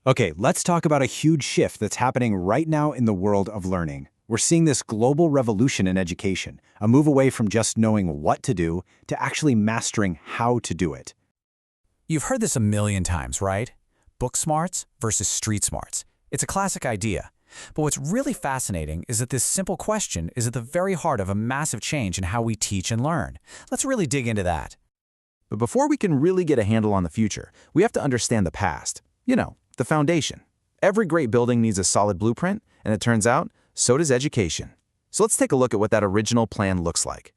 Okay, let's talk about a huge shift that's happening right now in the world of learning. We're seeing this global revolution in education, a move away from just knowing what to do to actually mastering how to do it. You've heard this a million times, right? Book smarts versus street smarts. It's a classic idea. But what's really fascinating is that this simple question is at the very heart of a massive change in how we teach and learn. Let's really dig into that. But before we can really get a handle on the future, we have to understand the past. The foundation. Every great building needs a solid blueprint, and it turns out, so does education. So let's take a look at what that original plan looks like.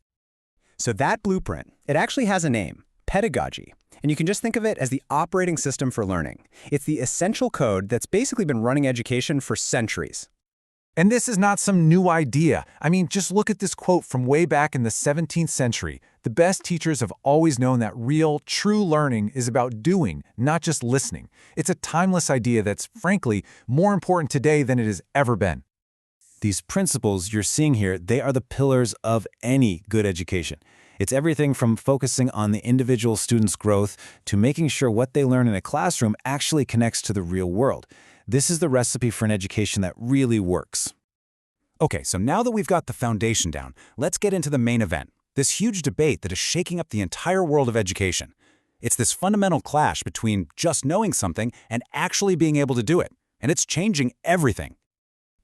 So that blueprint, it actually has a name, pedagogy. And you can just think of it as the operating system for learning. It's the essential code that's basically been running education for centuries. And this is not some new idea. I mean, just look at this quote from way back in the 17th century. The best teachers have always known that real, true learning is about doing, not just listening. It's a timeless idea that's, frankly, more important today than it has ever been. These principles you're seeing here, they are the pillars of any good education. It's everything from focusing on the individual student's growth to making sure what they learn in a classroom actually connects to the real world. This is the recipe for an education that really works. Okay, so now that we've got the foundation down, let's get into the main event, this huge debate that is shaking up the entire world of education. It's this fundamental clash between just knowing something and actually being able to do it, and it's changing everything.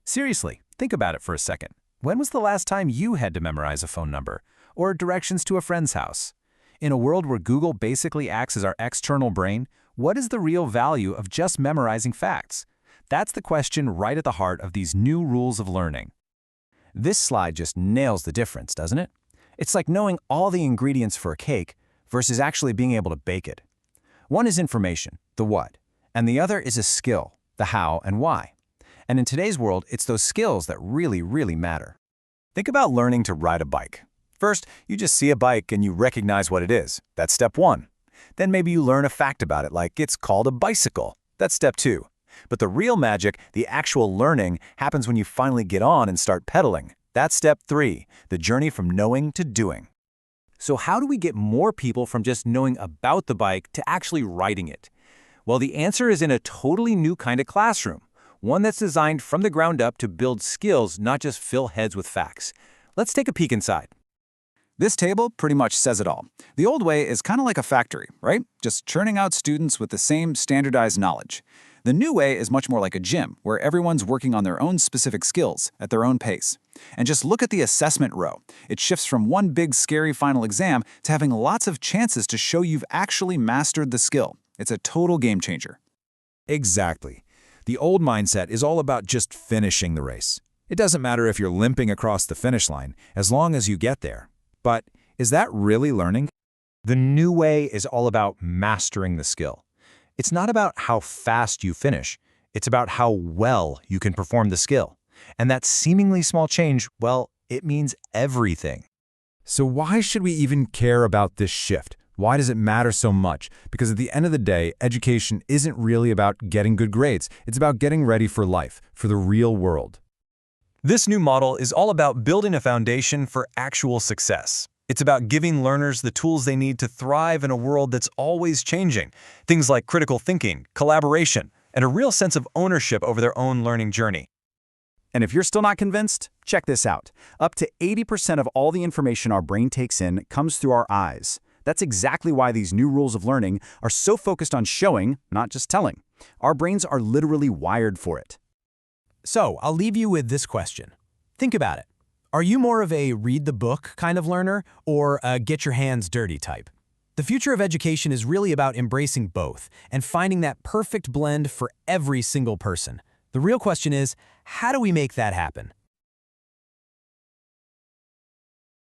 Seriously, think about it for a second. When was the last time you had to memorize a phone number or directions to a friend's house? In a world where Google basically acts as our external brain, what is the real value of just memorizing facts? That's the question right at the heart of these new rules of learning. This slide just nails the difference, doesn't it? It's like knowing all the ingredients for a cake versus actually being able to bake it. One is information, the what, and the other is a skill, the how and why. And in today's world, it's those skills that really matter. Think about learning to ride a bike. First, you just see a bike and you recognize what it is. That's step one. Then maybe you learn a fact about it, like it's called a bicycle. That's step two. But the real magic, the actual learning, happens when you finally get on and start pedaling. That's step three, the journey from knowing to doing. So how do we get more people from just knowing about the bike to actually riding it? Well, the answer is in a totally new kind of classroom, one that's designed from the ground up to build skills, not just fill heads with facts. Let's take a peek inside. This table pretty much says it all. The old way is kind of like a factory, right? Just churning out students with the same standardized knowledge. The new way is much more like a gym, where everyone's working on their own specific skills at their own pace. And just look at the assessment row. It shifts from one big scary final exam to having lots of chances to show you've actually mastered the skill. It's a total game changer. Exactly. The old mindset is all about just finishing the race. It doesn't matter if you're limping across the finish line, as long as you get there. But is that really learning? The new way is all about mastering the skill. It's not about how fast you finish. It's about how well you can perform the skill. And that seemingly small change, well, it means everything. So why should we even care about this shift? Why does it matter so much? Because at the end of the day, education isn't really about getting good grades. It's about getting ready for life, for the real world. This new model is all about building a foundation for actual success. It's about giving learners the tools they need to thrive in a world that's always changing. Things like critical thinking, collaboration, and a real sense of ownership over their own learning journey. And if you're still not convinced, check this out. Up to 80% of all the information our brain takes in comes through our eyes. That's exactly why these new rules of learning are so focused on showing, not just telling. Our brains are literally wired for it. So, I'll leave you with this question. Think about it. Are you more of a read the book kind of learner or a get your hands dirty type? The future of education is really about embracing both and finding that perfect blend for every single person. The real question is, how do we make that happen?